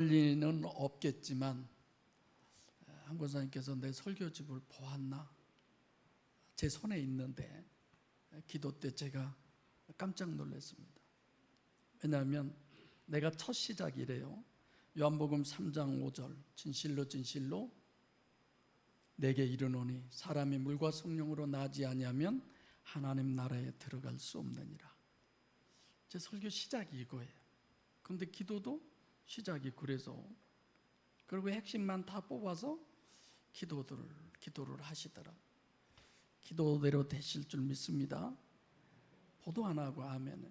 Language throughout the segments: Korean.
리는 없겠지만 한 권사님께서 내 설교집을 보았나? 제 손에 있는데 기도 때 제가 깜짝 놀랐습니다. 왜냐하면 내가 첫 시작이래요. 요한복음 3장 5절 진실로 진실로 내게 이르노니 사람이 물과 성령으로 나지 아니하면 하나님 나라에 들어갈 수 없느니라. 제 설교 시작이 이거예요. 그런데 기도도 시작이 그래서, 그리고 핵심만 다 뽑아서 기도를 하시더라. 기도대로 되실 줄 믿습니다. 보도 안 하고 아멘은.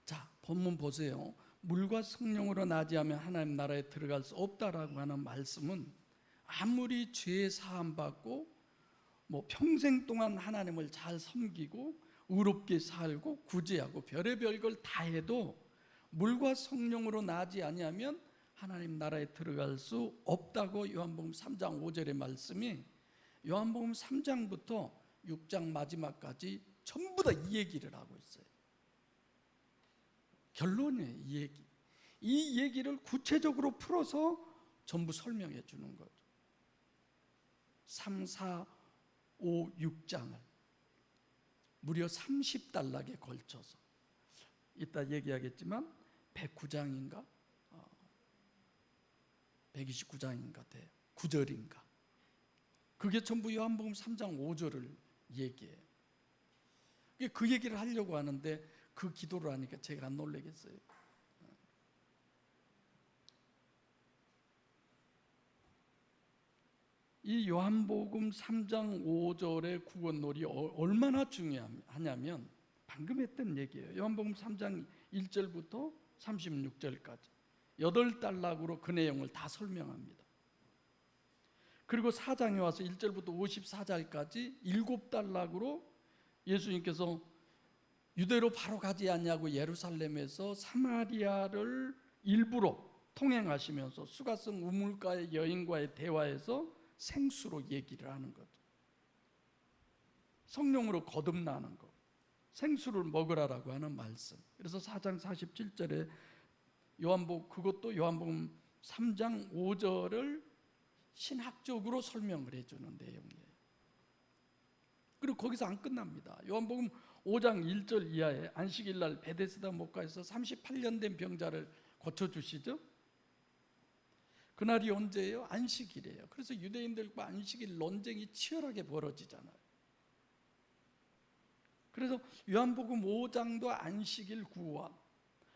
자, 본문 보세요. 물과 성령으로 나지 않으면 하나님 나라에 들어갈 수 없다라고 하는 말씀은 아무리 죄 사함 받고 평생 동안 하나님을 잘 섬기고 의롭게 살고 구제하고 별의별 걸 다 해도 물과 성령으로 나지 아니하면 하나님 나라에 들어갈 수 없다고 요한복음 3장 5절의 말씀이 요한복음 3장부터 6장 마지막까지 전부 다 이 얘기를 하고 있어요. 결론이에요. 이 얘기를 구체적으로 풀어서 전부 설명해 주는 거죠. 3, 4, 5, 6장을 무려 30단락에 걸쳐서, 이따 얘기하겠지만 109장인가 129장인가 돼요. 9절인가. 그게 전부 요한복음 3장 5절을 얘기해요. 그 얘기를 하려고 하는데 그 기도를 하니까 제가 안 놀라겠어요. 이 요한복음 3장 5절의 구원놀이 얼마나 중요하냐면 방금 했던 얘기예요. 요한복음 3장 1절부터 36절까지 8단락으로 그 내용을 다 설명합니다. 그리고 4장에 와서 1절부터 54절까지 7단락으로 예수님께서 유대로 바로 가지 않냐고 예루살렘에서 사마리아를 일부러 통행하시면서 수가성 우물가의 여인과의 대화에서 생수로 얘기를 하는 거죠. 성령으로 거듭나는 거, 생수를 먹으라라고 하는 말씀. 그래서 4장 47절에 그것도 요한복음 3장 5절을 신학적으로 설명을 해주는 내용이에요. 그리고 거기서 안 끝납니다. 요한복음 5장 1절 이하에 안식일날 베데스다 목가에서 38년 된 병자를 고쳐주시죠. 그날이 언제예요? 안식일이에요. 그래서 유대인들과 안식일 논쟁이 치열하게 벌어지잖아요. 그래서 요한복음 5장도 안식일 구원,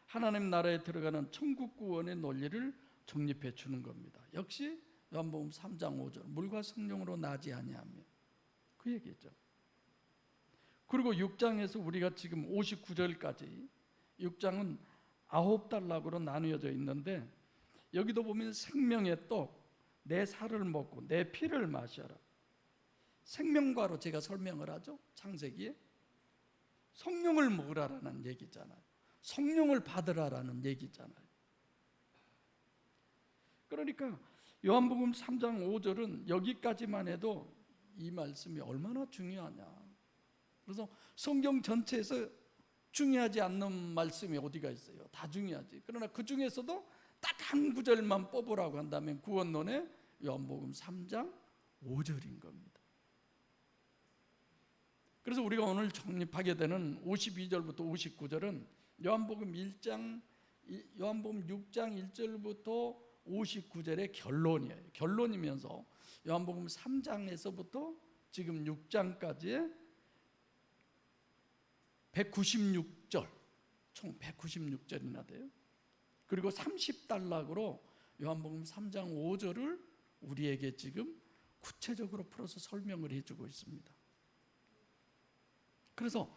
하나님 나라에 들어가는 천국 구원의 논리를 정립해 주는 겁니다. 역시 요한복음 3장 5절 물과 성령으로 나지 아니하며 그 얘기죠. 그리고 6장에서 우리가 지금 59절까지 6장은 9단락으로 나누어져 있는데 여기도 보면 생명의 떡, 내 살을 먹고 내 피를 마셔라. 생명과로 제가 설명을 하죠. 창세기에 성령을 먹으라라는 얘기잖아요. 성령을 받으라라는 얘기잖아요. 그러니까 요한복음 3장 5절은 여기까지만 해도 이 말씀이 얼마나 중요하냐. 그래서 성경 전체에서 중요하지 않는 말씀이 어디가 있어요? 다 중요하지. 그러나 그 중에서도 딱 한 구절만 뽑으라고 한다면 구원론의 요한복음 3장 5절인 겁니다. 그래서 우리가 오늘 정립하게 되는 52절부터 59절은 요한복음 6장 1절부터 59절의 결론이에요. 결론이면서 요한복음 3장에서부터 지금 6장까지의 196절, 총 196절이나 돼요. 그리고 30단락으로 요한복음 3장 5절을 우리에게 지금 구체적으로 풀어서 설명을 해주고 있습니다. 그래서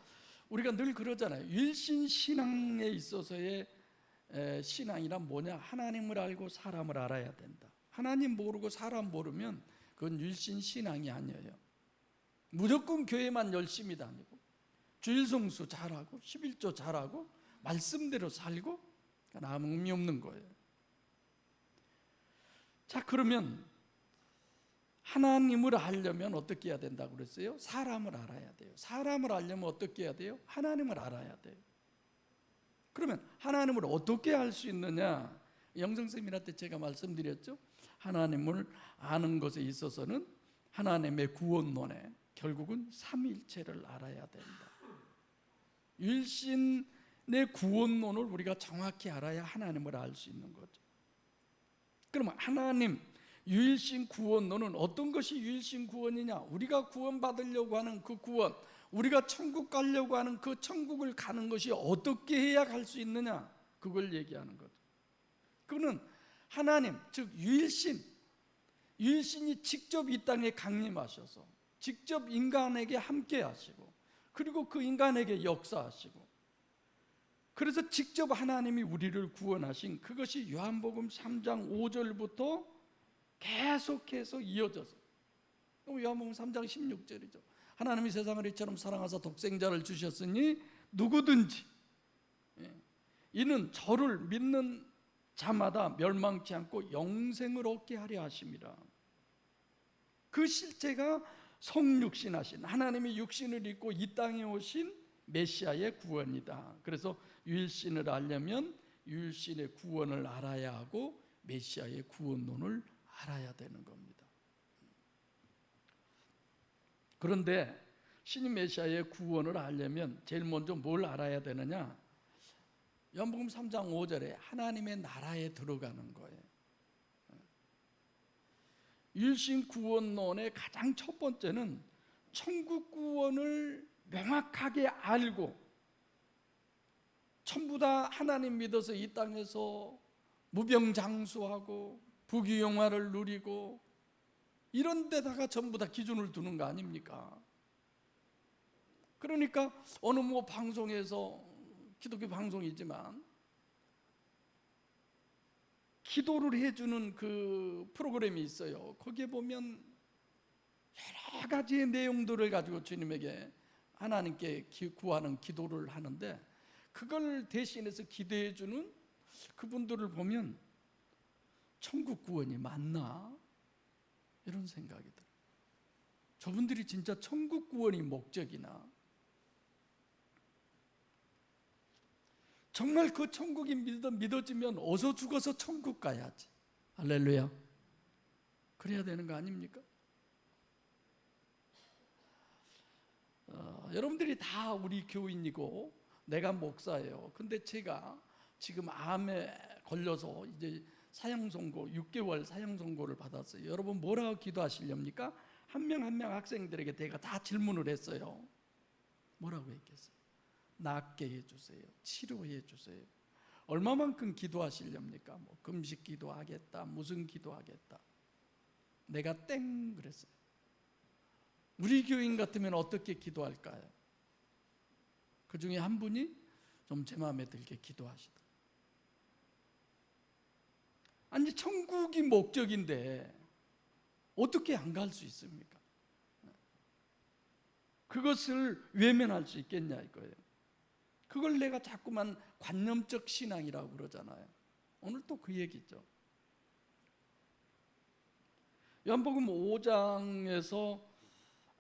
우리가 늘 그러잖아요. 일신신앙에 있어서의 신앙이란 뭐냐? 하나님을 알고 사람을 알아야 된다. 하나님 모르고 사람 모르면 그건 일신신앙이 아니에요. 무조건 교회만 열심히 다니고 주일성수 잘하고 11조 잘하고 말씀대로 살고 아무 의미 없는 거예요. 자, 그러면 하나님을 알려면 어떻게 해야 된다고 그랬어요? 사람을 알아야 돼요. 사람을 알려면 어떻게 해야 돼요? 하나님을 알아야 돼요. 그러면 하나님을 어떻게 알 수 있느냐? 영성 세미나 때 제가 말씀드렸죠. 하나님을 아는 것에 있어서는 하나님의 구원론에 결국은 삼위일체를 알아야 된다. 유일신의 구원론을 우리가 정확히 알아야 하나님을 알 수 있는 거죠. 그러면 하나님 유일신 구원론은 어떤 것이 유일신 구원이냐? 우리가 구원받으려고 하는 그 구원, 우리가 천국 가려고 하는 그 천국을 가는 것이 어떻게 해야 갈 수 있느냐? 그걸 얘기하는 거죠. 그는 하나님, 즉 유일신이 직접 이 땅에 강림하셔서 직접 인간에게 함께 하시고, 그리고 그 인간에게 역사하시고, 그래서 직접 하나님이 우리를 구원하신 그것이 요한복음 3장 5절부터 계속해서 이어져서, 요한복음 3장 16절이죠. 하나님이 세상을 이처럼 사랑하사 독생자를 주셨으니 누구든지 이는 저를 믿는 자마다 멸망치 않고 영생을 얻게 하려 하심이라. 그 실제가 성육신하신 하나님이 육신을 입고 이 땅에 오신 메시아의 구원이다. 그래서 유일신을 알려면 유일신의 구원을 알아야 하고 메시아의 구원론을 알아야 되는 겁니다. 그런데 신이 메시아의 구원을 알려면 제일 먼저 뭘 알아야 되느냐? 요한복음 3장 5절에 하나님의 나라에 들어가는 거예요. 유일신 구원론의 가장 첫 번째는 천국 구원을 명확하게 알고 전부 다 하나님 믿어서 이 땅에서 무병장수하고 부귀영화를 누리고 이런 데다가 전부 다 기준을 두는 거 아닙니까? 그러니까 어느 방송에서, 기독교 방송이지만 기도를 해주는 그 프로그램이 있어요. 거기에 보면 여러 가지의 내용들을 가지고 주님에게, 하나님께 구하는 기도를 하는데, 그걸 대신해서 기도해주는 그분들을 보면 천국 구원이 맞나? 이런 생각이 들어요. 저분들이 진짜 천국 구원이 목적이나? 정말 그 천국이 믿어지면 어서 죽어서 천국 가야지. 할렐루야. 그래야 되는 거 아닙니까? 여러분들이 다 우리 교인이고 내가 목사예요. 근데 제가 지금 암에 걸려서 이제 사형선고 6개월 사형선고를 받았어요. 여러분 뭐라고 기도하시렵니까? 한 명 한 명 학생들에게 제가 다 질문을 했어요. 뭐라고 했겠어요? 낫게 해주세요. 치료해 주세요. 얼마만큼 기도하시렵니까? 금식 기도하겠다, 무슨 기도하겠다. 내가 땡 그랬어요. 우리 교인 같으면 어떻게 기도할까요? 그 중에 한 분이 좀 제 마음에 들게 기도하시더라고요. 아니 천국이 목적인데 어떻게 안 갈 수 있습니까? 그것을 외면할 수 있겠냐 이거예요. 그걸 내가 자꾸만 관념적 신앙이라고 그러잖아요. 오늘 또 그 얘기죠. 요한복음 5장에서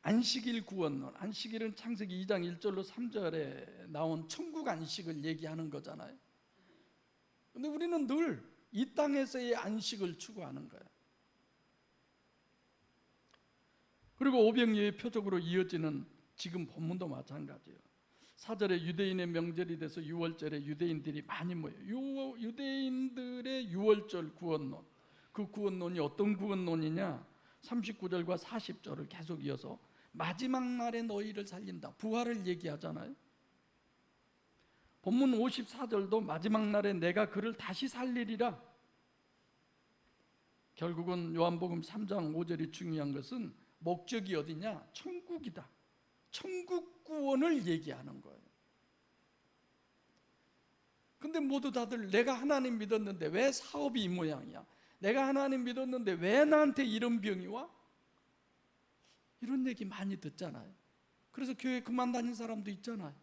안식일 구원론, 안식일은 창세기 2장 1절로 3절에 나온 천국 안식을 얘기하는 거잖아요. 근데 우리는 늘 이 땅에서의 안식을 추구하는 거예요. 그리고 오병이의 표적으로 이어지는 지금 본문도 마찬가지예요. 4절에 유대인의 명절이 돼서 6월절에 유대인들이 많이 모여요. 유대인들의 6월절 구원론, 그 구원론이 어떤 구원론이냐? 39절과 40절을 계속 이어서 마지막 날에 너희를 살린다, 부활을 얘기하잖아요. 본문 54절도 마지막 날에 내가 그를 다시 살리리라. 결국은 요한복음 3장 5절이 중요한 것은 목적이 어디냐? 천국이다. 천국 구원을 얘기하는 거예요. 근데 모두 다들 내가 하나님 믿었는데 왜 사업이 이 모양이야? 내가 하나님 믿었는데 왜 나한테 이런 병이 와? 이런 얘기 많이 듣잖아요. 그래서 교회 그만 다닌 사람도 있잖아요.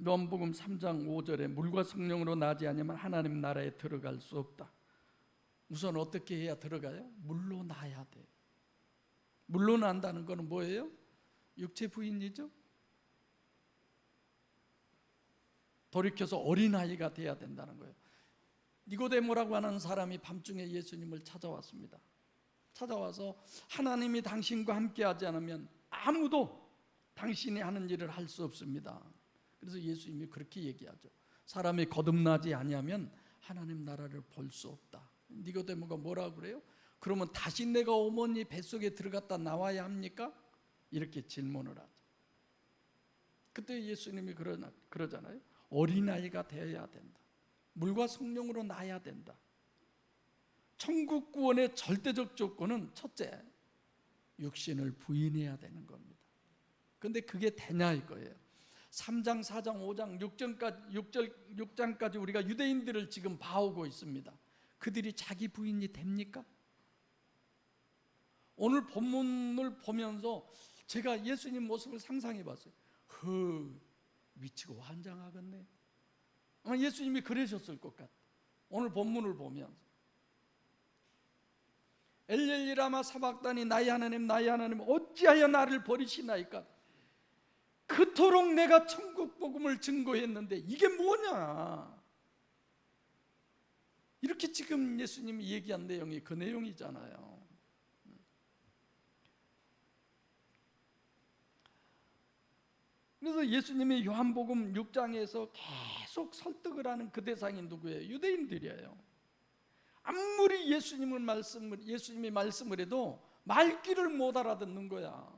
요한복음 3장 5절에 물과 성령으로 나지 아니면 하나님 나라에 들어갈 수 없다. 우선 어떻게 해야 들어가요? 물로 나야 돼. 물로 난다는 것은 뭐예요? 육체 부인이죠. 돌이켜서 어린아이가 돼야 된다는 거예요. 니고데모라고 하는 사람이 밤중에 예수님을 찾아왔습니다. 찾아와서 하나님이 당신과 함께하지 않으면 아무도 당신이 하는 일을 할 수 없습니다. 그래서 예수님이 그렇게 얘기하죠. 사람이 거듭나지 아니하면 하나님 나라를 볼 수 없다. 니고데모가 뭐라고 그래요? 그러면 다시 내가 어머니 뱃속에 들어갔다 나와야 합니까? 이렇게 질문을 하죠. 그때 예수님이 그러잖아요. 어린아이가 되어야 된다. 물과 성령으로 나야 된다. 천국 구원의 절대적 조건은 첫째, 육신을 부인해야 되는 겁니다. 그런데 그게 되냐 이거예요. 3장, 4장, 5장, 6장까지 우리가 유대인들을 지금 봐오고 있습니다. 그들이 자기 부인이 됩니까? 오늘 본문을 보면서 제가 예수님 모습을 상상해 봤어요. 미치고 환장하겠네. 아마 예수님이 그러셨을 것 같아요. 오늘 본문을 보면서 엘렐리 라마 사박다니 나의 하나님 어찌하여 나를 버리시나이까. 그토록 내가 천국 복음을 증거했는데 이게 뭐냐. 이렇게 지금 예수님이 얘기한 내용이 그 내용이잖아요. 그래서 예수님이 요한복음 6장에서 계속 설득을 하는 그 대상이 누구예요? 유대인들이에요. 아무리 예수님이 말씀을 해도 말귀를 못 알아듣는 거야.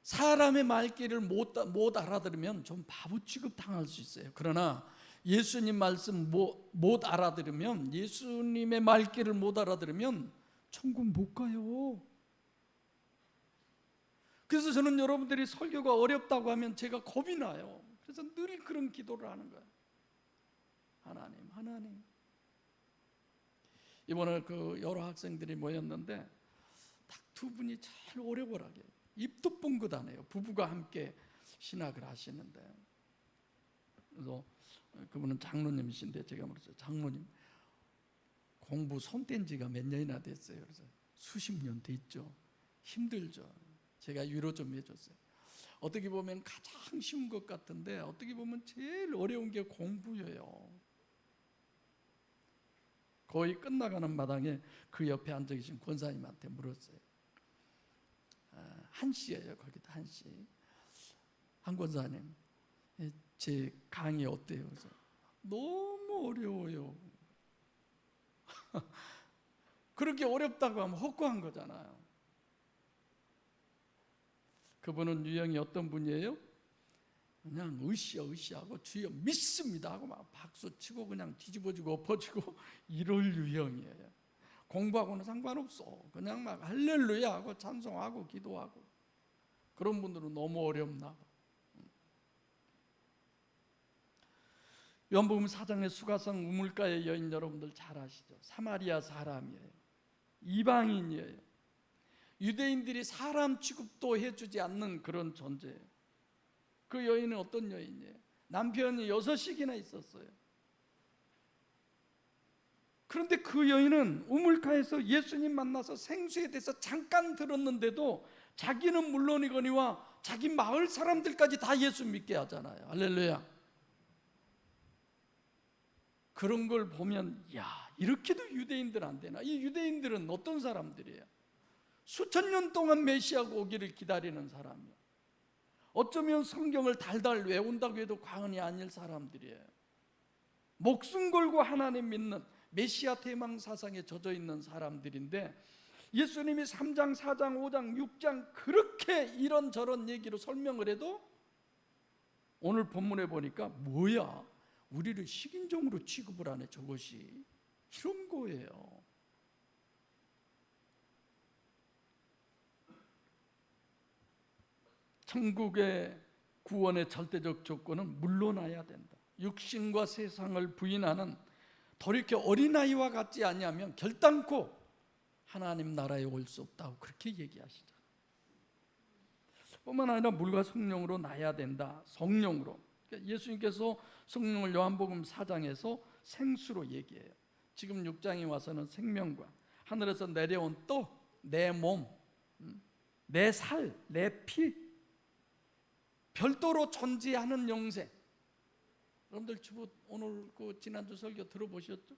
사람의 말귀를 못 알아들으면 좀 바보 취급 당할 수 있어요. 그러나 예수님 말씀 못 알아들으면, 예수님의 말귀를 못 알아들으면 천국 못 가요. 그래서 저는 여러분들이 설교가 어렵다고 하면 제가 겁이 나요. 그래서 늘 그런 기도를 하는 거예요. 하나님. 이번에 그 여러 학생들이 모였는데 딱 두 분이 잘 오래오라게 입도 뻥긋하네요. 부부가 함께 신학을 하시는데, 그래서 그분은 장로님이신데 제가 물었어요. 장로님, 공부 손뗀 지가 몇 년이나 됐어요? 그래서 수십 년 됐죠. 힘들죠. 제가 위로 좀 해줬어요. 어떻게 보면 가장 쉬운 것 같은데 어떻게 보면 제일 어려운 게 공부예요. 거의 끝나가는 마당에 그 옆에 앉아 계신 권사님한테 물었어요. 한씨예요. 거기도 한씨. 한 권사님, 제 강의 어때요? 그래서 너무 어려워요. 그렇게 어렵다고 하면 헛구한 거잖아요. 그분은 유형이 어떤 분이에요? 그냥 으쌰하고 주여 믿습니다 하고 막 박수치고 그냥 뒤집어지고 엎어지고 이럴 유형이에요. 공부하고는 상관없어. 그냥 막 할렐루야 하고 찬송하고 기도하고. 그런 분들은 너무 어렵나 봐. 요한복음 4장의 수가성 우물가의 여인 여러분들 잘 아시죠? 사마리아 사람이에요. 이방인이에요. 유대인들이 사람 취급도 해주지 않는 그런 존재예요. 그 여인은 어떤 여인이에요? 남편이 6이나 있었어요. 그런데 그 여인은 우물가에서 예수님 만나서 생수에 대해서 잠깐 들었는데도 자기는 물론이거니와 자기 마을 사람들까지 다 예수 믿게 하잖아요. 할렐루야. 그런 걸 보면 이렇게도 유대인들 안 되나? 이 유대인들은 어떤 사람들이에요? 수천 년 동안 메시아가 오기를 기다리는 사람이에요. 어쩌면 성경을 달달 외운다고 해도 과언이 아닐 사람들이에요. 목숨 걸고 하나님 믿는 메시아 대망 사상에 젖어 있는 사람들인데, 예수님이 3장, 4장, 5장, 6장 그렇게 이런저런 얘기로 설명을 해도 오늘 본문에 보니까 뭐야? 우리를 식인종으로 취급을 하네. 저것이 이런 거예요. 천국의 구원의 절대적 조건은 물러나야 된다. 육신과 세상을 부인하는 돌이켜 어린아이와 같지 아니하면 결단코 하나님 나라에 올 수 없다고 그렇게 얘기하시죠. 뿐만 아니라 물과 성령으로 나야 된다. 성령으로. 예수님께서 성령을 요한복음 4장에서 생수로 얘기해요. 지금 6장에 와서는 생명과 하늘에서 내려온 떡, 내 몸, 내 살, 내 피, 별도로 존재하는 영생. 여러분들 오늘 그 지난주 설교 들어보셨죠?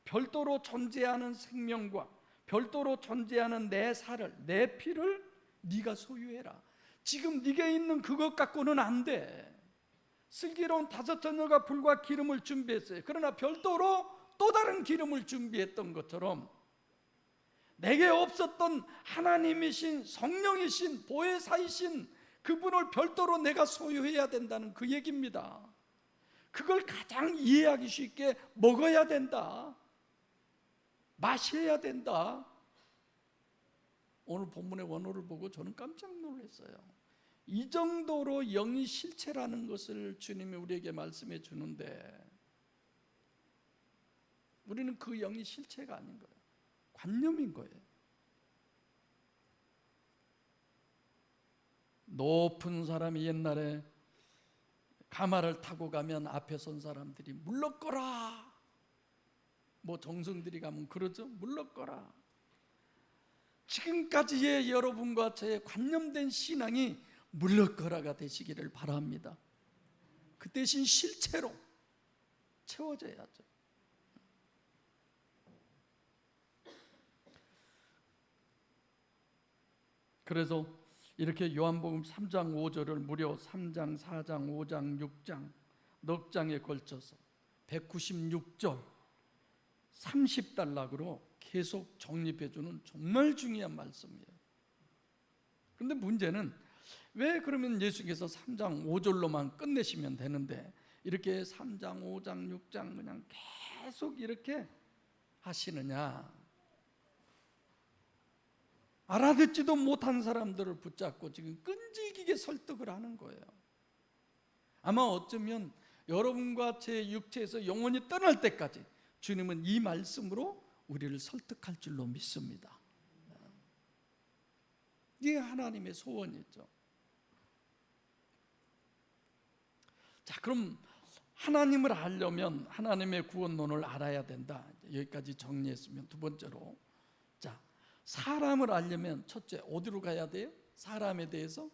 별도로 존재하는 생명과 별도로 존재하는 내 살을, 내 피를 네가 소유해라. 지금 네게 있는 그것 갖고는 안 돼. 슬기로운 5 처녀가 불과 기름을 준비했어요. 그러나 별도로 또 다른 기름을 준비했던 것처럼 내게 없었던 하나님이신 성령이신 보혜사이신 그분을 별도로 내가 소유해야 된다는 그 얘기입니다. 그걸 가장 이해하기 쉽게 먹어야 된다, 마셔야 된다. 오늘 본문의 원어를 보고 저는 깜짝 놀랐어요. 이 정도로 영이 실체라는 것을 주님이 우리에게 말씀해 주는데 우리는 그 영이 실체가 아닌 거예요. 관념인 거예요. 높은 사람이 옛날에 가마를 타고 가면 앞에 선 사람들이 물러거라, 뭐 정성들이 가면 그러죠. 물러거라. 지금까지의 여러분과 저의 관념된 신앙이 물러거라가 되시기를 바랍니다. 그 대신 실체로 채워져야죠. 그래서 이렇게 요한복음 3장 5절을 무려 3장, 4장, 5장, 6장 넉 장에 걸쳐서 196절 30단락으로 계속 정립해주는 정말 중요한 말씀이에요. 그런데 문제는 왜 그러면 예수께서 3장 5절로만 끝내시면 되는데 이렇게 3장, 5장, 6장 그냥 계속 이렇게 하시느냐? 알아듣지도 못한 사람들을 붙잡고 지금 끈질기게 설득을 하는 거예요. 아마 어쩌면 여러분과 제 육체에서 영혼이 떠날 때까지 주님은 이 말씀으로 우리를 설득할 줄로 믿습니다. 이게 하나님의 소원이죠. 자, 그럼 하나님을 알려면 하나님의 구원론을 알아야 된다. 여기까지 정리했으면 두 번째로, 자, 사람을 알려면 첫째 어디로 가야 돼요? 사람에 대해서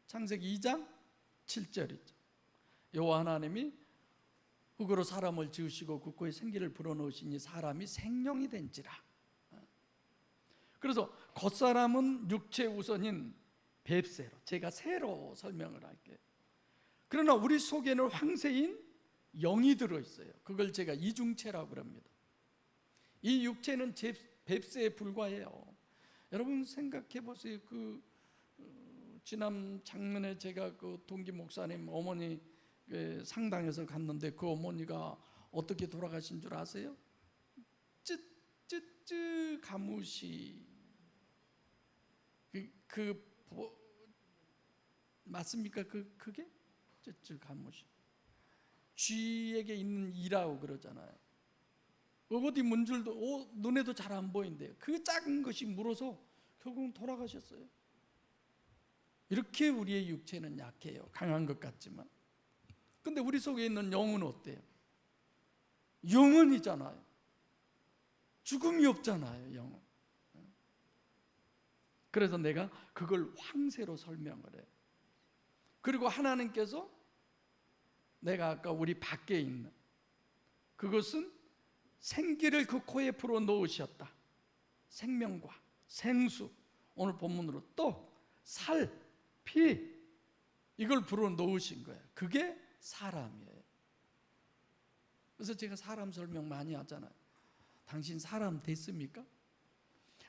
창세기 2장 7절이죠. 여호와 하나님이 흙으로 사람을 지으시고 그 코에 생기를 불어넣으시니 사람이 생명이 된지라. 그래서 겉사람은 육체 우선인 뱁새로, 제가 새로 설명을 할게요. 그러나 우리 속에는 황새인 영이 들어있어요. 그걸 제가 이중체라고 그럽니다. 이 육체는 뱁새에 불과해요. 여러분 생각해 보세요. 지난 작년에 제가 그 동기 목사님 어머니 상당에서 갔는데 그 어머니가 어떻게 돌아가신 줄 아세요? 쯔쯔쯔 가무시. 맞습니까? 그게 쯔쯔 가무시. 쥐에게 있는 이라고 그러잖아요. 어디 문줄도 눈에도 잘 안 보인대요. 그 작은 것이 물어서 결국은 돌아가셨어요. 이렇게 우리의 육체는 약해요. 강한 것 같지만. 근데 우리 속에 있는 영은 어때요? 영원이잖아요. 죽음이 없잖아요, 영은. 그래서 내가 그걸 황새로 설명을 해요. 그리고 하나님께서 내가 아까 우리 밖에 있는 그것은 생기를 그 코에 불어 넣으셨다. 생명과 생수, 오늘 본문으로 또 살, 피, 이걸 불어 넣으신 거예요. 그게 사람이에요. 그래서 제가 사람 설명 많이 하잖아요. 당신 사람 됐습니까?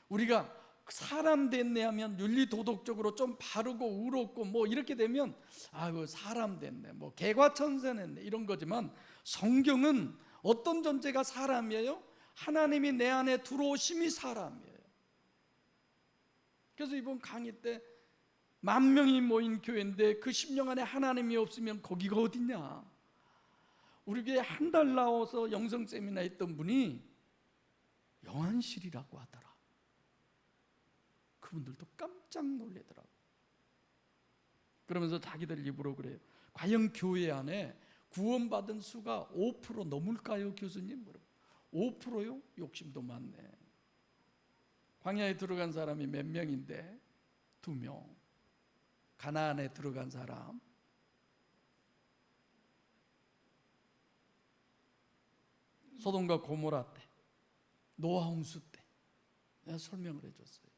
우리가 사람 됐네 하면 윤리도덕적으로 좀 바르고 의롭고 뭐 이렇게 되면 아유 사람 됐네, 뭐 개과천선 했네 이런 거지만, 성경은 어떤 존재가 사람이에요? 하나님이 내 안에 들어오심이 사람이에요. 그래서 이번 강의 때 10,000명이 모인 교회인데 그 심령 안에 하나님이 없으면 거기가 어디냐? 우리 교회 한 달 나와서 영성 세미나 했던 분이 영안실이라고 하더라. 그분들도 깜짝 놀래더라고. 그러면서 자기들 입으로 그래요. 과연 교회 안에 구원받은 수가 5% 넘을까요, 교수님? 5%요? 욕심도 많네. 광야에 들어간 사람이 몇 명인데? 2명. 가나안에 들어간 사람. 소돔과 고모라 때, 노아 홍수 때 내가 설명을 해줬어요.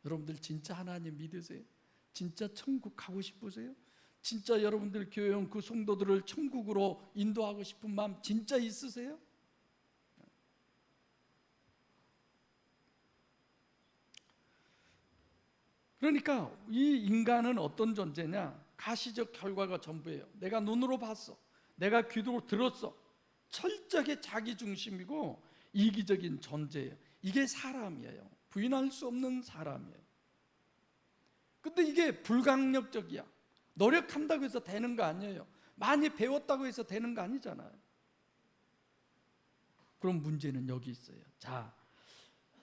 여러분들 진짜 하나님 믿으세요? 진짜 천국 가고 싶으세요? 진짜 여러분들 교회원 그 성도들을 천국으로 인도하고 싶은 마음 진짜 있으세요? 그러니까 이 인간은 어떤 존재냐? 가시적 결과가 전부예요. 내가 눈으로 봤어, 내가 귀로 들었어. 철저하게 자기중심이고 이기적인 존재예요. 이게 사람이에요. 부인할 수 없는 사람이에요. 근데 이게 불강력적이야. 노력한다고 해서 되는 거 아니에요. 많이 배웠다고 해서 되는 거 아니잖아요. 그럼 문제는 여기 있어요. 자,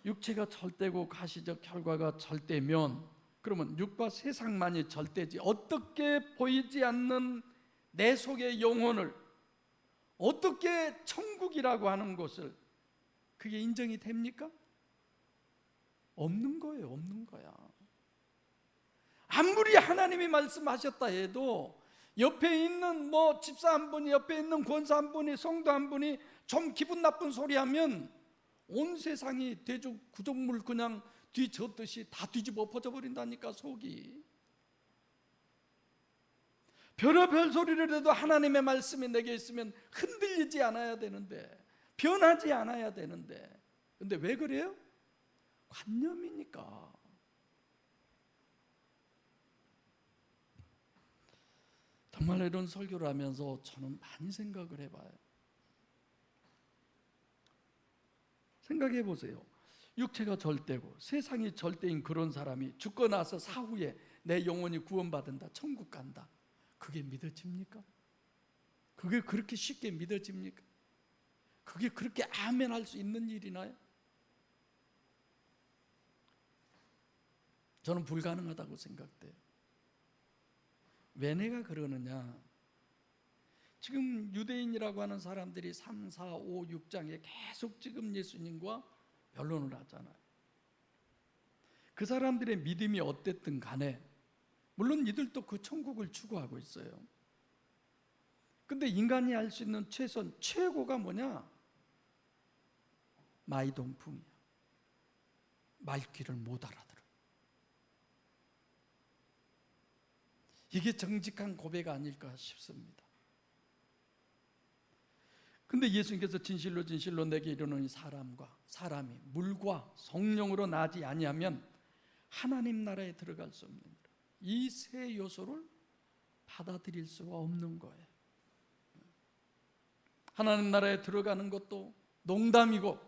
육체가 절대고 가시적 결과가 절대면 그러면 육과 세상만이 절대지, 어떻게 보이지 않는 내 속의 영혼을 어떻게 천국이라고 하는 것을 그게 인정이 됩니까? 없는 거예요. 없는 거야. 아무리 하나님이 말씀하셨다 해도 옆에 있는 집사 한 분이, 옆에 있는 권사 한 분이, 성도 한 분이 좀 기분 나쁜 소리 하면 온 세상이 대죽 구정물 그냥 뒤졌듯이 다 뒤집어 엎어져 버린다니까. 속이 별의별 소리를 해도 하나님의 말씀이 내게 있으면 흔들리지 않아야 되는데, 변하지 않아야 되는데, 근데 왜 그래요? 관념이니까. 정말 이런 설교를 하면서 저는 많이 생각을 해봐요. 생각해 보세요. 육체가 절대고 세상이 절대인 그런 사람이 죽고 나서 사후에 내 영혼이 구원받는다, 천국 간다, 그게 믿어집니까? 그게 그렇게 쉽게 믿어집니까? 그게 그렇게 아멘 할 수 있는 일이나요? 저는 불가능하다고 생각돼요. 왜 내가 그러느냐? 지금 유대인이라고 하는 사람들이 3, 4, 5, 6장에 계속 지금 예수님과 변론을 하잖아요. 그 사람들의 믿음이 어땠든 간에 물론 이들도 그 천국을 추구하고 있어요. 근데 인간이 할 수 있는 최고가 뭐냐? 마이동풍이야. 말귀를 못 알아들어. 이게 정직한 고백 아닐까 싶습니다. 근데 예수님께서 진실로 진실로 내게 이르노니 사람이 물과 성령으로 나지 아니하면 하나님 나라에 들어갈 수 없느니라. 이 세 요소를 받아들일 수가 없는 거예요. 하나님 나라에 들어가는 것도 농담이고,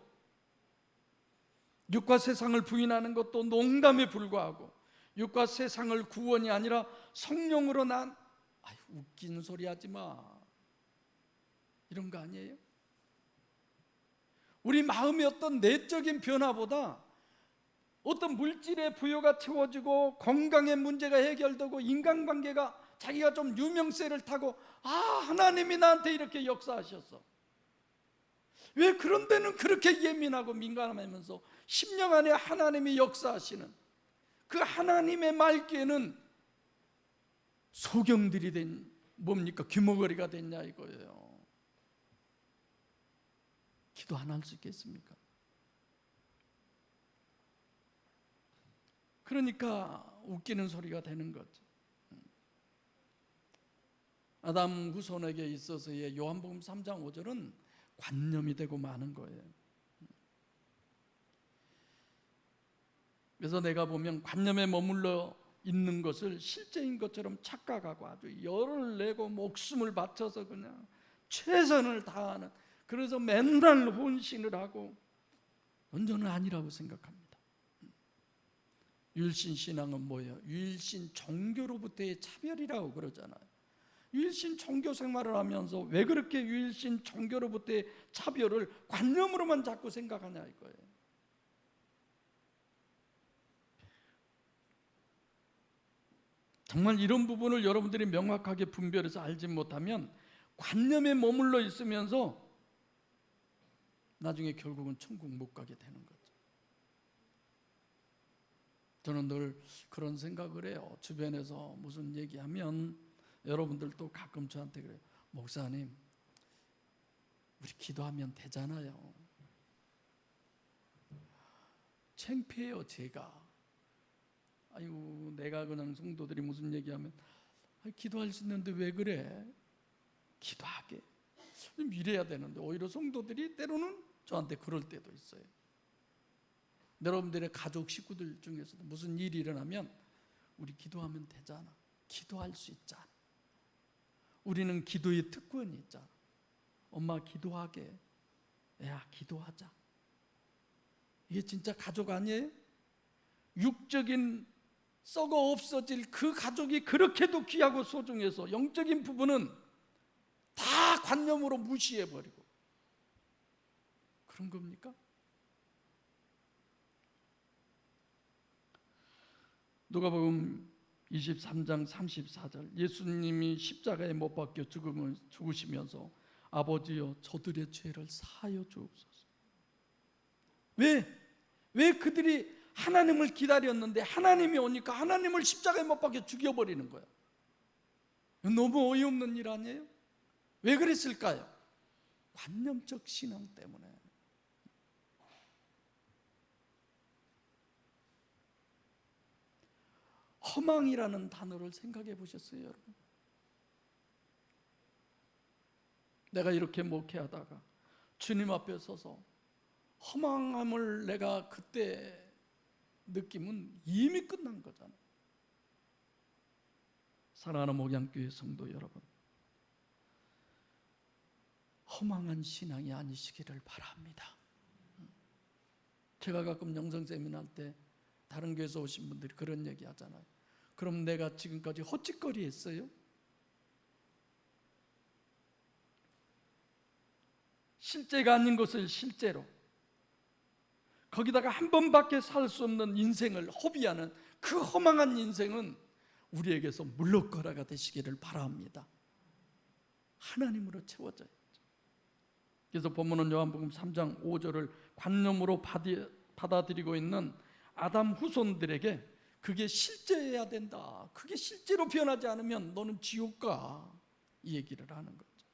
육과 세상을 부인하는 것도 농담에 불과하고, 육과 세상을 구원이 아니라 성령으로 웃긴 소리 하지 마, 이런 거 아니에요? 우리 마음의 어떤 내적인 변화보다 어떤 물질의 부여가 채워지고 건강의 문제가 해결되고 인간관계가 자기가 좀 유명세를 타고 하나님이 나한테 이렇게 역사하셨어. 왜 그런 데는 그렇게 예민하고 민감하면서 심령 안에 하나님이 역사하시는 그 하나님의 말귀에는 소경들이 된 뭡니까? 귀머거리가 됐냐 이거예요. 기도 안 할 수 있겠습니까? 그러니까 웃기는 소리가 되는 거죠. 아담 후손에게 있어서의 요한복음 3장 5절은 관념이 되고 마는 거예요. 그래서 내가 보면 관념에 머물러 있는 것을 실제인 것처럼 착각하고 아주 열을 내고 목숨을 바쳐서 그냥 최선을 다하는, 그래서 맨날 혼신을 하고, 저는 아니라고 생각합니다. 유일신 신앙은 뭐예요? 유일신 종교로부터의 차별이라고 그러잖아요. 유일신 종교 생활을 하면서 왜 그렇게 유일신 종교로부터의 차별을 관념으로만 자꾸 생각하냐 이거예요. 정말 이런 부분을 여러분들이 명확하게 분별해서 알지 못하면 관념에 머물러 있으면서 나중에 결국은 천국 못 가게 되는 거죠. 저는 늘 그런 생각을 해요. 주변에서 무슨 얘기하면 여러분들도 가끔 저한테 그래요. 목사님, 우리 기도하면 되잖아요. 창피해요, 제가. 아이고, 내가 그냥 성도들이 무슨 얘기하면 기도할 수 있는데 왜 그래? 기도하게 좀 이래야 되는데 오히려 성도들이 때로는 저한테 그럴 때도 있어요. 여러분들의 가족 식구들 중에서도 무슨 일이 일어나면 우리 기도하면 되잖아. 기도할 수 있잖아. 우리는 기도의 특권이 있잖아. 엄마 기도하게. 야, 기도하자. 이게 진짜 가족 아니에요? 육적인 썩어 없어질 그 가족이 그렇게도 귀하고 소중해서 영적인 부분은 다 관념으로 무시해버리고 그런 겁니까? 누가복음 23장 34절, 예수님이 십자가에 못 박혀 죽으시면서 아버지여 저들의 죄를 사하여 주옵소서. 왜 그들이 하나님을 기다렸는데 하나님이 오니까 하나님을 십자가에 못 박혀 죽여버리는 거야? 너무 어이없는 일 아니에요? 왜 그랬을까요? 관념적 신앙 때문에. 허망이라는 단어를 생각해 보셨어요, 여러분? 내가 이렇게 목회하다가 주님 앞에 서서 허망함을 내가 그때 느끼면 이미 끝난 거잖아요. 사랑하는 목양교회 성도 여러분, 허망한 신앙이 아니시기를 바랍니다. 제가 가끔 영성 세미나 할 때 다른 교회에서 오신 분들이 그런 얘기 하잖아요. 그럼 내가 지금까지 헛짓거리 했어요? 실제가 아닌 것을 실제로, 거기다가 한 번밖에 살 수 없는 인생을 허비하는 그 허망한 인생은 우리에게서 물러가라가 되시기를 바랍니다. 하나님으로 채워져야죠. 그래서 본문은 요한복음 3장 5절을 관념으로 받아들이고 있는 아담 후손들에게 그게 실제해야 된다, 그게 실제로 변하지 않으면 너는 지옥 가, 이 얘기를 하는 거죠.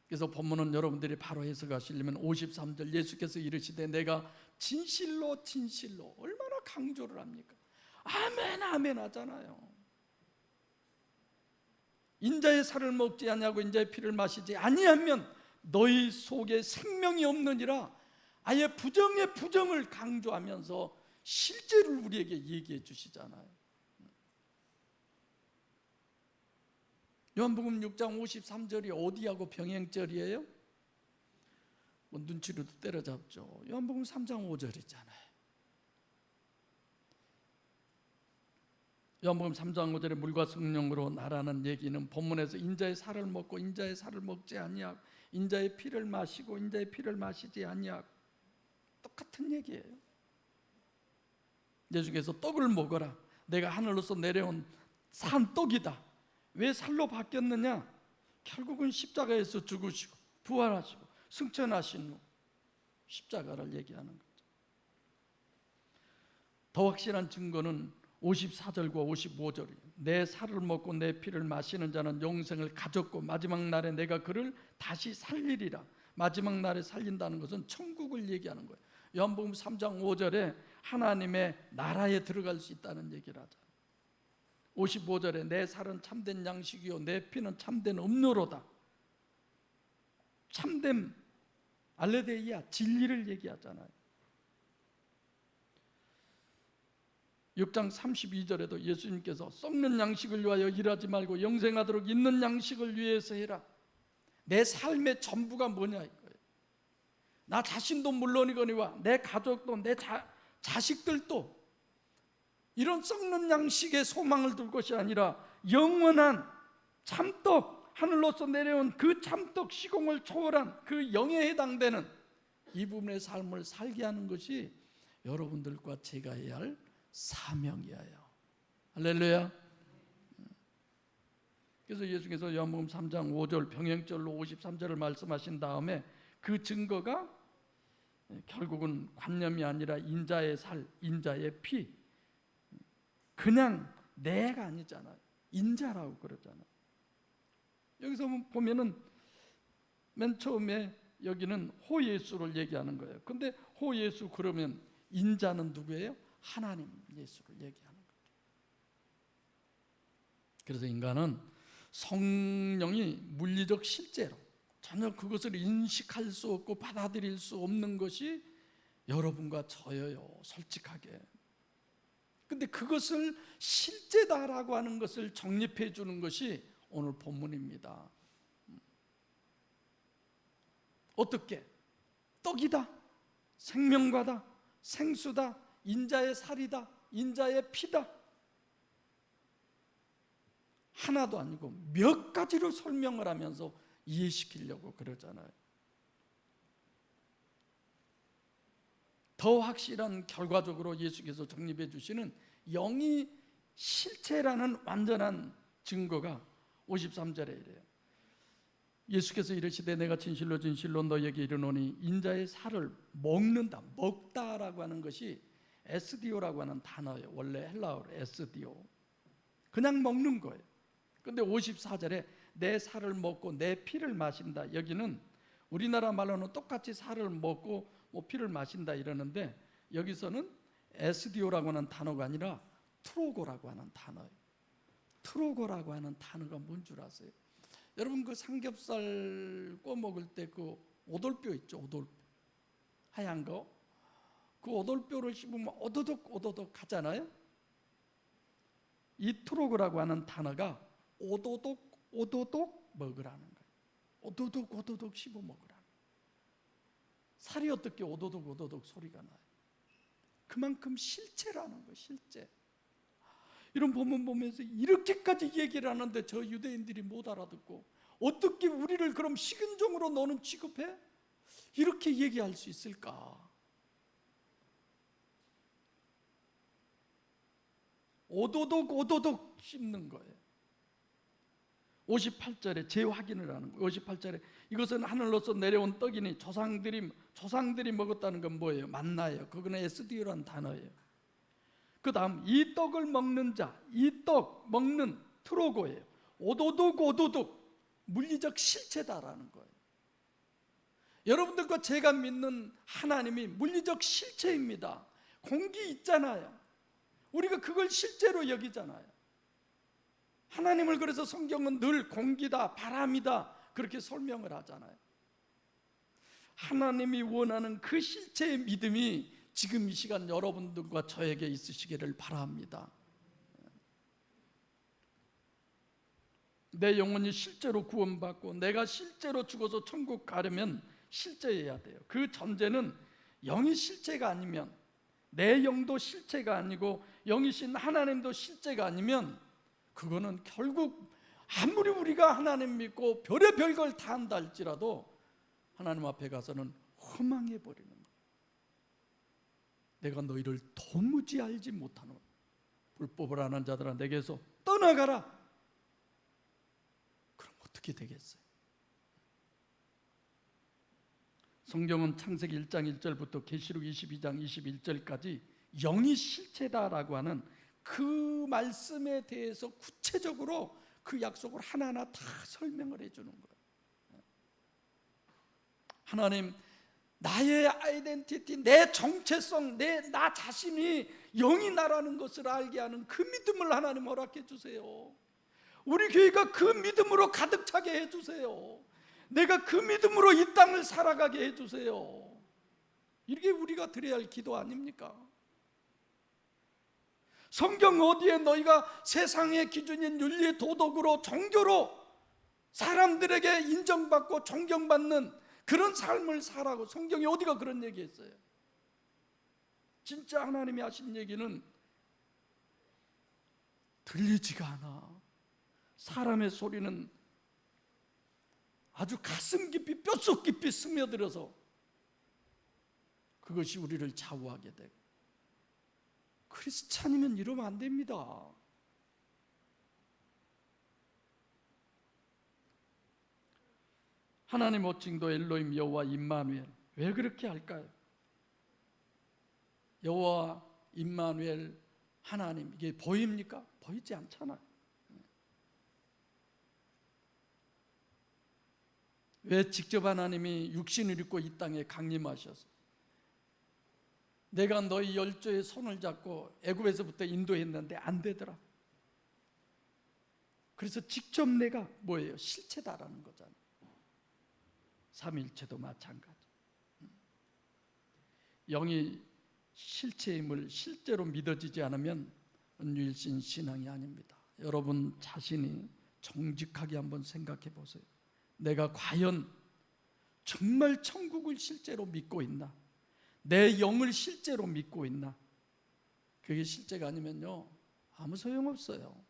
그래서 본문은 여러분들이 바로 해석하시려면 53절, 예수께서 이르시되 내가 진실로 진실로, 얼마나 강조를 합니까? 아멘 아멘 하잖아요. 인자의 살을 먹지 아니하고 인자의 피를 마시지 아니하면 너희 속에 생명이 없느니라. 아예 부정의 부정을 강조하면서 실제를 우리에게 얘기해 주시잖아요. 요한복음 6장 53절이 어디하고 병행절이에요? 뭐 눈치로도 때려잡죠. 요한복음 3장 5절이잖아요. 요한복음 3장 5절에 물과 성령으로 나라는 얘기는 본문에서 인자의 살을 먹고 인자의 살을 먹지 아니하고 인자의 피를 마시고 인자의 피를 마시지 아니하고 똑같은 얘기예요. 예수께서 떡을 먹어라, 내가 하늘로서 내려온 산 떡이다. 왜 살로 바뀌었느냐? 결국은 십자가에서 죽으시고 부활하시고 승천하신 후 십자가를 얘기하는 거죠. 더 확실한 증거는 54절과 55절이에요. 내 살을 먹고 내 피를 마시는 자는 영생을 가졌고 마지막 날에 내가 그를 다시 살리리라. 마지막 날에 살린다는 것은 천국을 얘기하는 거예요. 요한복음 3장 5절에 하나님의 나라에 들어갈 수 있다는 얘기를 하잖아요. 55절에 내 살은 참된 양식이요 내 피는 참된 음료로다. 참된 알레데이아, 진리를 얘기하잖아요. 6장 32절에도 예수님께서 썩는 양식을 위하여 일하지 말고 영생하도록 있는 양식을 위해서 해라. 내 삶의 전부가 뭐냐 이거예요. 나 자신도 물론이거니와 내 가족도 내 자식들도 이런 썩는 양식의 소망을 둘 것이 아니라 영원한 참떡, 하늘로서 내려온 그 참떡, 시공을 초월한 그 영에 해당되는 이 부분의 삶을 살게 하는 것이 여러분들과 제가 해야 할 사명이에요. 할렐루야. 그래서 예수께서 요한복음 3장 5절 병행절로 53절을 말씀하신 다음에 그 증거가 결국은 관념이 아니라 인자의 살, 인자의 피. 그냥 내가 아니잖아요. 인자라고 그러잖아요. 여기서 보면은 맨 처음에 여기는 호예수를 얘기하는 거예요. 근데 호예수 그러면 인자는 누구예요? 하나님 예수를 얘기하는 거예요. 그래서 인간은 성령이 물리적 실제로 전혀 그것을 인식할 수 없고 받아들일 수 없는 것이 여러분과 저예요. 솔직하게. 근데 그것을 실제다라고 하는 것을 정립해 주는 것이 오늘 본문입니다. 어떻게? 떡이다, 생명과다, 생수다, 인자의 살이다, 인자의 피다. 하나도 아니고 몇 가지로 설명을 하면서 이해시키려고 그러잖아요. 더 확실한 결과적으로 예수께서 정립해 주시는 영이 실체라는 완전한 증거가 53절에 이래요. 예수께서 이르시되 내가 진실로 진실로 너희에게 이르노니 인자의 살을 먹는다, 먹다라고 하는 것이 에스디오라고 하는 단어예요. 원래 헬라어로 에스디오, 그냥 먹는 거예요. 근데 54절에 내 살을 먹고 내 피를 마신다, 여기는 우리나라 말로는 똑같이 살을 먹고 피를 마신다 이러는데 여기서는 에스디오라고 하는 단어가 아니라 트로고라고 하는 단어예요. 트로고라고 하는 단어가 뭔 줄 아세요? 여러분 그 삼겹살 구워 먹을 때 그 오돌뼈 있죠? 오돌뼈 하얀 거, 그 오돌뼈를 씹으면 오도독 오도독 하잖아요. 이 트로고라고 하는 단어가 오도독 오도독 먹으라는 거예요. 오도독 오도독 씹어 먹으라는 거예요. 살이 어떻게 오도독 오도독 소리가 나요? 그만큼 실체라는 거예요. 실체. 이런 본문 보면서 이렇게까지 얘기를 하는데 저 유대인들이 못 알아듣고 어떻게 우리를 그럼 식은 종으로 너는 취급해? 이렇게 얘기할 수 있을까? 오도독 오도독 씹는 거예요. 58절에 재확인을 하는 거예요. 58절에 이것은 하늘로서 내려온 떡이니 조상들이 먹었다는 건 뭐예요? 만나예요. 그거는 에스디오라는 단어예요. 그 다음 이 떡을 먹는 자, 이 떡 먹는 트로고예요. 오도독 오도독 물리적 실체다라는 거예요. 여러분들과 제가 믿는 하나님이 물리적 실체입니다. 공기 있잖아요. 우리가 그걸 실제로 여기잖아요. 하나님을 그래서 성경은 늘 공기다, 바람이다 그렇게 설명을 하잖아요. 하나님이 원하는 그 실체의 믿음이 지금 이 시간 여러분들과 저에게 있으시기를 바랍니다. 내 영혼이 실제로 구원받고 내가 실제로 죽어서 천국 가려면 실제여야 돼요. 그 전제는 영이 실체가 아니면, 내 영도 실체가 아니고 영이신 하나님도 실체가 아니면 그거는 결국 아무리 우리가 하나님 믿고 별의 별걸 다 한다 할지라도 하나님 앞에 가서는 허망해 버리는 거예요. 내가 너희를 도무지 알지 못하노. 불법을 안 한 자들아 내게서 떠나가라. 그럼 어떻게 되겠어요? 성경은 창세기 1장 1절부터 계시록 22장 21절까지 영이 실체다라고 하는 그 말씀에 대해서 구체적으로 그 약속을 하나하나 다 설명을 해주는 거예요. 하나님, 나의 아이덴티티, 내 정체성, 나 자신이 영이 나라는 것을 알게 하는 그 믿음을 하나님 허락해 주세요. 우리 교회가 그 믿음으로 가득 차게 해주세요. 내가 그 믿음으로 이 땅을 살아가게 해주세요. 이게 우리가 드려야 할 기도 아닙니까? 성경 어디에 너희가 세상의 기준인 윤리, 도덕으로, 종교로 사람들에게 인정받고 존경받는 그런 삶을 살라고 성경이 어디가 그런 얘기했어요? 진짜 하나님이 하신 얘기는 들리지가 않아. 사람의 소리는 아주 가슴 깊이 뼛속 깊이 스며들어서 그것이 우리를 좌우하게 되고, 크리스찬이면 이러면 안 됩니다. 하나님 호칭도 엘로임 여호와 임마누엘, 왜 그렇게 할까요? 여호와 임마누엘 하나님, 이게 보입니까? 보이지 않잖아요. 왜 직접 하나님이 육신을 입고 이 땅에 강림하셔서 내가 너희 열조의 손을 잡고 애굽에서부터 인도했는데 안 되더라. 그래서 직접 내가 뭐예요? 실체다라는 거잖아요. 삼위일체도 마찬가지. 영이 실체임을 실제로 믿어지지 않으면 유일신 신앙이 아닙니다. 여러분 자신이 정직하게 한번 생각해 보세요. 내가 과연 정말 천국을 실제로 믿고 있나? 내 영을 실제로 믿고 있나? 그게 실제가 아니면요, 아무 소용없어요.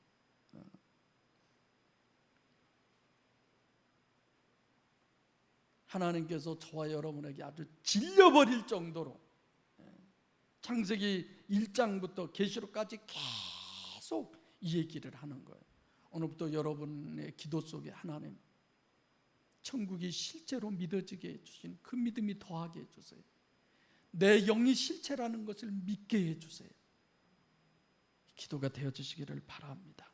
하나님께서 저와 여러분에게 아주 질려버릴 정도로 창세기 1장부터 계시록까지 계속 이 얘기를 하는 거예요. 오늘부터 여러분의 기도 속에 하나님, 천국이 실제로 믿어지게 해주신 그 믿음이 더하게 해주세요. 내 영이 실체라는 것을 믿게 해주세요. 기도가 되어지시기를 바랍니다.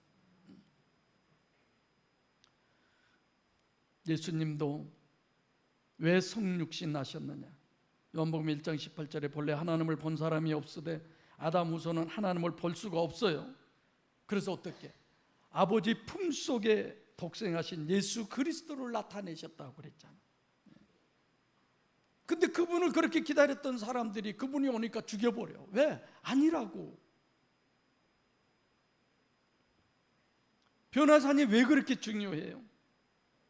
예수님도 왜 성육신 하셨느냐? 요한복음 1장 18절에 본래 하나님을 본 사람이 없으되 아담 후손은 하나님을 볼 수가 없어요. 그래서 어떻게? 아버지 품속에 독생하신 예수 그리스도를 나타내셨다고 그랬잖아요. 근데 그분을 그렇게 기다렸던 사람들이 그분이 오니까 죽여버려. 왜? 아니라고. 변화산이 왜 그렇게 중요해요?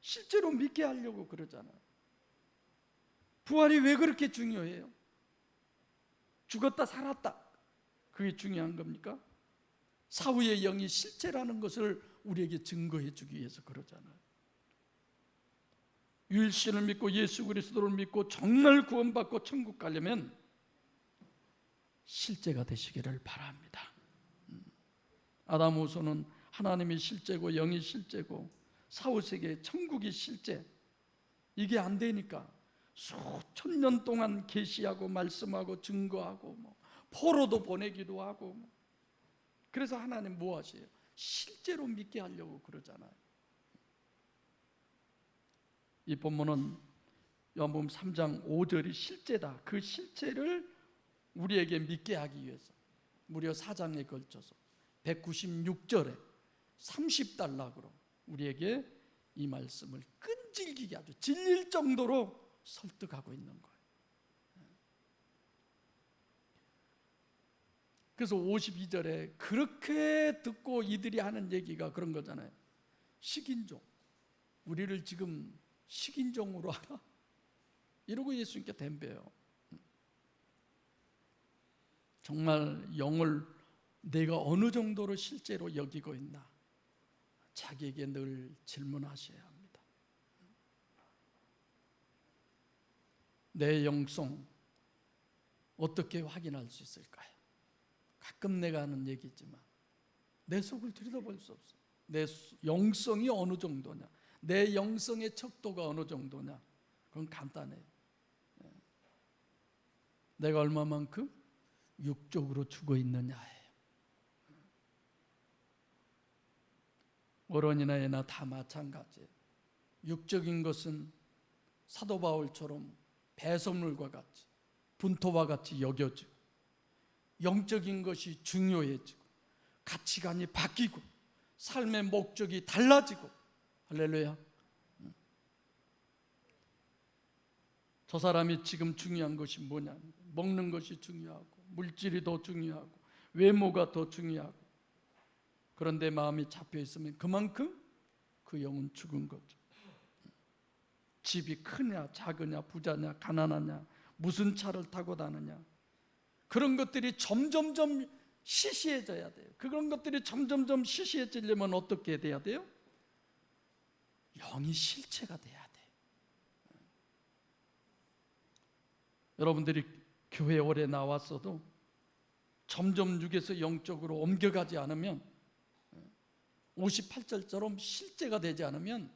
실제로 믿게 하려고 그러잖아요. 부활이 왜 그렇게 중요해요? 죽었다 살았다, 그게 중요한 겁니까? 사후의 영이 실체라는 것을 우리에게 증거해 주기 위해서 그러잖아요. 유일신을 믿고 예수 그리스도를 믿고 정말 구원받고 천국 가려면 실제가 되시기를 바랍니다. 아담 후손은 하나님이 실제고 영이 실제고 사후세계 천국이 실제, 이게 안 되니까 수천 년 동안 계시하고 말씀하고 증거하고 포로도 보내기도 하고 그래서 하나님 뭐 하세요? 실제로 믿게 하려고 그러잖아요. 이 본문은 요한복음 3장 5절이 실제다. 그 실체를 우리에게 믿게 하기 위해서 무려 4장에 걸쳐서 196절에 30단락으로 우리에게 이 말씀을 끈질기게 아주 질릴 정도로 설득하고 있는 거예요. 그래서 52절에 그렇게 듣고 이들이 하는 얘기가 그런 거잖아요. 식인종, 우리를 지금 식인종으로 하나? 이러고 예수님께 덤벼요. 정말 영을 내가 어느 정도로 실제로 여기고 있나? 자기에게 늘 질문하셔야 합니다. 내 영성 어떻게 확인할 수 있을까요? 가끔 내가 하는 얘기지만 내 속을 들여다볼 수 없어요. 내 영성이 어느 정도냐, 내 영성의 척도가 어느 정도냐, 그건 간단해요. 내가 얼마만큼 육적으로 죽어 있느냐예요. 어른이나 애나 다 마찬가지예요. 육적인 것은 사도 바울처럼 배설물과 같이 분토와 같이 여겨지고, 영적인 것이 중요해지고 가치관이 바뀌고 삶의 목적이 달라지고, 할렐루야. 저 사람이 지금 중요한 것이 뭐냐? 먹는 것이 중요하고 물질이 더 중요하고 외모가 더 중요하고, 그런데 마음이 잡혀 있으면 그만큼 그 영은 죽은 거죠. 집이 크냐 작으냐 부자냐 가난하냐 무슨 차를 타고 다느냐, 그런 것들이 점점점 시시해져야 돼요. 그런 것들이 점점점 시시해지려면 어떻게 돼야 돼요? 영이 실체가 돼야 돼요. 여러분들이 교회 오래 나왔어도 점점 육에서 영적으로 옮겨가지 않으면, 58절처럼 실제가 되지 않으면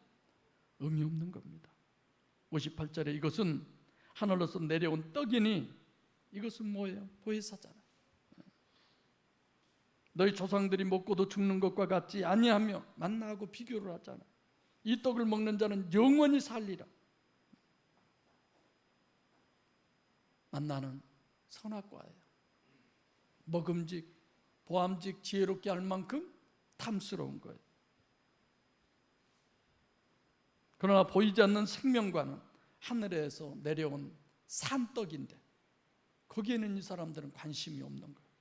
의미 없는 겁니다. 58절에 이것은 하늘로서 내려온 떡이니, 이것은 뭐예요? 보혜사잖아요. 너희 조상들이 먹고도 죽는 것과 같지 아니하며 만나하고 비교를 하잖아. 이 떡을 먹는 자는 영원히 살리라. 만나는 선악과예요. 먹음직, 보암직, 지혜롭게 할 만큼 탐스러운 거예요. 그러나 보이지 않는 생명과는 하늘에서 내려온 산떡인데 거기에는 이 사람들은 관심이 없는 거예요.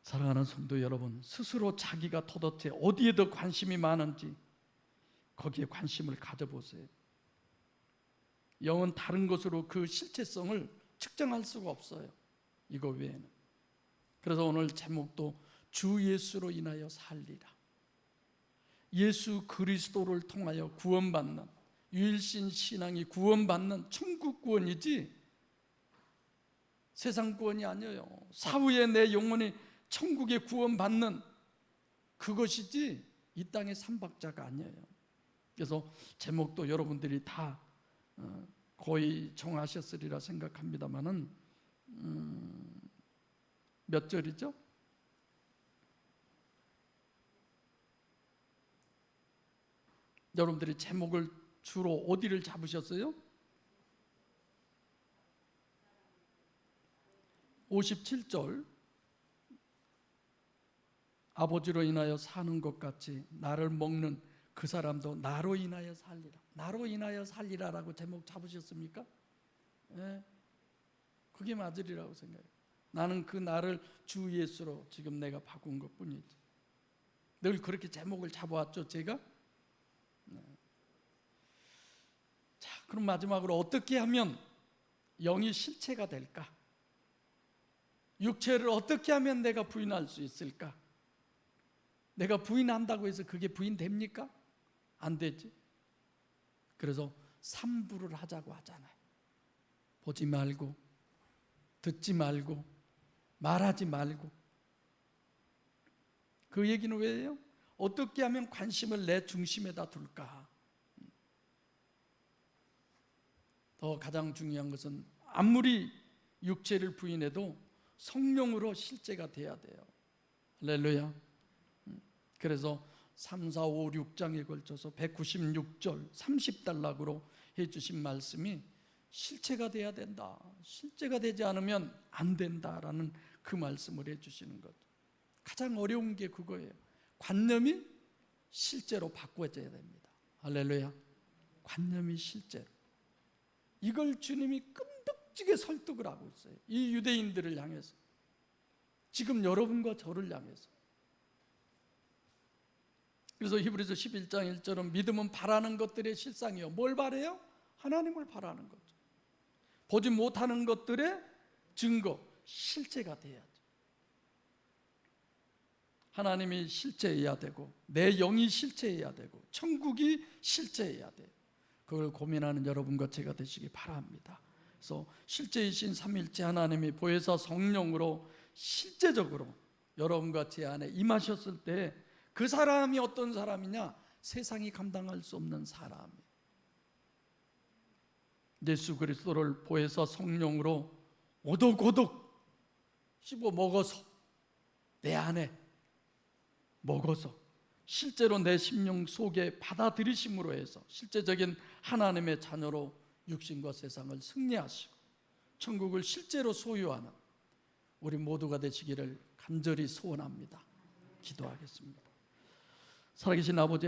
사랑하는 성도 여러분, 스스로 자기가 도대체 어디에 더 관심이 많은지 거기에 관심을 가져보세요. 영은 다른 것으로 그 실체성을 측정할 수가 없어요. 이거 외에는. 그래서 오늘 제목도 주 예수로 인하여 살리라. 예수 그리스도를 통하여 구원받는, 유일신 신앙이 구원받는 천국 구원이지 세상 구원이 아니에요. 사후에 내 영혼이 천국에 구원받는 그것이지 이 땅의 삼박자가 아니에요. 그래서 제목도 여러분들이 다 거의 정하셨으리라 생각합니다마는 몇 절이죠? 여러분들이 제목을 주로 어디를 잡으셨어요? 57절. 아버지로 인하여 사는 것 같이 나를 먹는 그 사람도 나로 인하여 살리라. 나로 인하여 살리라라고 제목 잡으셨습니까? 네. 그게 맞으리라고 생각해요. 나는 그 나를 주 예수로 지금 내가 바꾼 것뿐이지. 늘 그렇게 제목을 잡아왔죠, 제가. 네. 자, 그럼 마지막으로 어떻게 하면 영이 실체가 될까? 육체를 어떻게 하면 내가 부인할 수 있을까? 내가 부인한다고 해서 그게 부인됩니까? 안 되지. 그래서 삼부를 하자고 하잖아요. 보지 말고, 듣지 말고, 말하지 말고. 그 얘기는 왜예요? 어떻게 하면 관심을 내 중심에다 둘까? 더 가장 중요한 것은 아무리 육체를 부인해도 성령으로 실제가 돼야 돼요. 할렐루야. 그래서 3, 4, 5, 6장에 걸쳐서 196절 30단락으로 해주신 말씀이 실체가 돼야 된다. 실제가 되지 않으면 안 된다라는 그 말씀을 해주시는 거죠. 가장 어려운 게 그거예요. 관념이 실제로 바꿔져야 됩니다. 할렐루야. 관념이 실제로. 이걸 주님이 끔찍하게 설득을 하고 있어요. 이 유대인들을 향해서. 지금 여러분과 저를 향해서. 그래서 히브리서 11장 1절은 믿음은 바라는 것들의 실상이요. 뭘 바래요? 하나님을 바라는 거죠. 보지 못하는 것들의 증거, 실체가 돼야죠. 하나님이 실체해야 되고 내 영이 실체해야 되고 천국이 실체해야 돼요. 그걸 고민하는 여러분과 제가 되시기 바랍니다. 그래서 실제이신 삼위일체 하나님이 보혜사 성령으로 실제적으로 여러분과 제 안에 임하셨을 때 그 사람이 어떤 사람이냐? 세상이 감당할 수 없는 사람이에요. 예수 그리스도를 보혜사 성령으로 오독오독 씹어 먹어서 내 안에 먹어서 실제로 내 심령 속에 받아들이심으로 해서 실제적인 하나님의 자녀로 육신과 세상을 승리하시고 천국을 실제로 소유하는 우리 모두가 되시기를 간절히 소원합니다. 기도하겠습니다. 살아계신 아버지